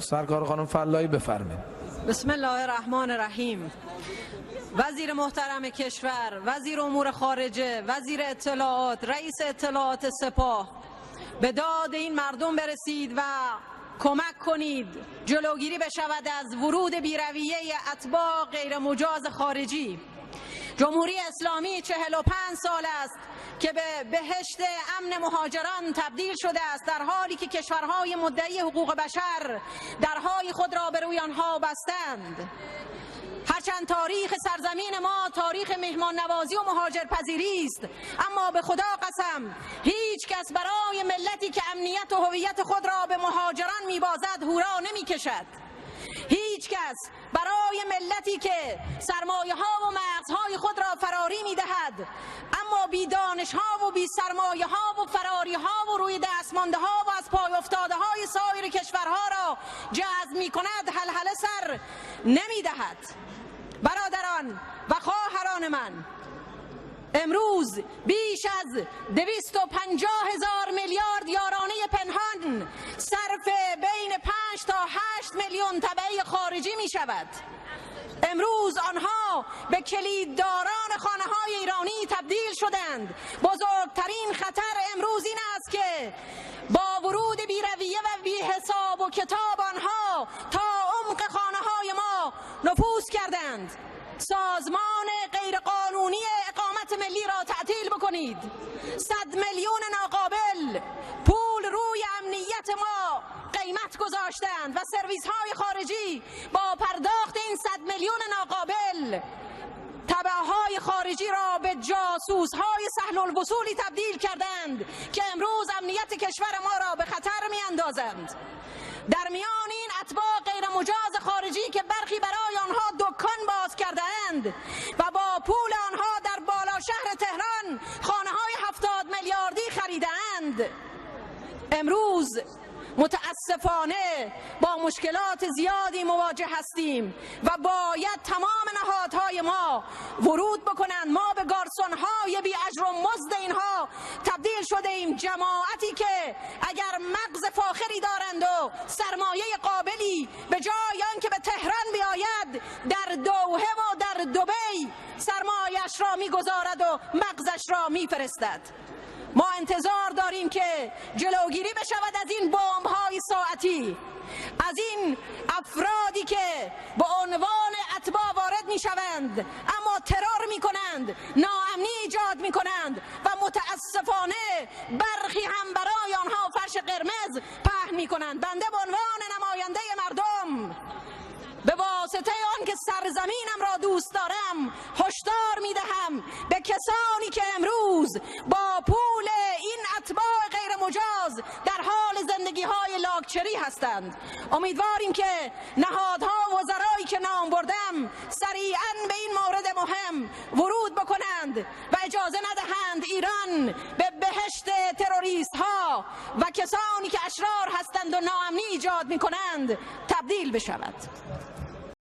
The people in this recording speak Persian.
سرکار خانم فلاحی بفرمایید. بسم الله الرحمن الرحیم. وزیر محترم کشور، وزیر امور خارجه، وزیر اطلاعات، رئیس اطلاعات سپاه، به داد این مردم برسید و کمک کنید جلوگیری بشود از ورود بی‌رویه اتباع غیر مجاز خارجی. جمهوری اسلامی 45 سال است که به بهشت امن مهاجران تبدیل شده است، در حالی که کشورهای مدعی حقوق بشر درهای خود را به روی آنها بستند. هرچند تاریخ سرزمین ما تاریخ مهمان نوازی و مهاجرپذیری است، اما به خدا قسم هیچ کس برای ملتی که امنیت و هویت خود را به مهاجران میبازد هورا نمیکشد. هیچ کس برای ملتی که سرمایه ها و مغزهای خود را فراری میدهد اما بی دانش ها و بی سرمایه ها و فراری ها و روی دست مانده ها و از پای افتاده های سایر کشورها را جذب می کند هلهله سر نمیدهد. برادران و خواهران من، امروز بیش از 250,000 میلیارد یارانه پنهان صرف بین 5 تا 8 میلیون تبعی خارجی می شود. امروز آنها به کلیدداران خانه‌های ایرانی تبدیل شدند. بزرگترین خطر امروز این است که با ورود بی‌رویه و بی‌حساب و کتاب آنها تا عمق خانه‌های ما نفوذ کردند. سازمان غیرقانونی اقامت ملی را تعطیل بکنید. 100 میلیون ناقابل پول روی امنیت ما قیمت گذاشتند و سرویس های خارجی با پرداخت این 100 میلیون ناقابل تبعهای خارجی را به جاسوس های سهل الوصولی تبدیل کردند که امروز امنیت کشور ما را به خطر می اندازند. در میان این اتباع غیر مجاز خارجی که برخی برای آنها دکان باز کردند و با پول آنها در بالا شهر تهران خانه های 70 میلیاردی خریدند، امروز متاسفانه با مشکلات زیادی مواجه هستیم و باید تمام نهادهای ما ورود بکنند. ما به گارسون‌های بی اجر و مزد اینها تبدیل شده ایم، جماعتی که اگر مغز فاخری دارند و سرمایه قابلی به جای آنکه به تهران بیاید در دوحه و در دبی سرمایه‌اش را می‌گذارد و مغزش را می‌فرستد. ما انتظار داریم که جلوگیری بشود از این بمب‌های ساعتی، از این افرادی که به عنوان اتباع وارد میشوند اما ترور میکنند، ناامنی ایجاد میکنند و متاسفانه برخی هم برای آنها فرش قرمز پهن میکنند. بنده به عنوان نماینده مردم به واسطه آن که سرزمینم را دوست دارم هشدار میدهم به کسانی که امروز با پول این اتباع غیر مجاز در حال زندگی های لاکچری هستند. امیدواریم که نهادها و وزرایی که نام بردم سریعاً به این مورد مهم ورود بکنند و اجازه ندهند ایران به بهشت تروریست ها و کسانی که اشرار هستند و ناامنی ایجاد میکنند تبدیل بشود.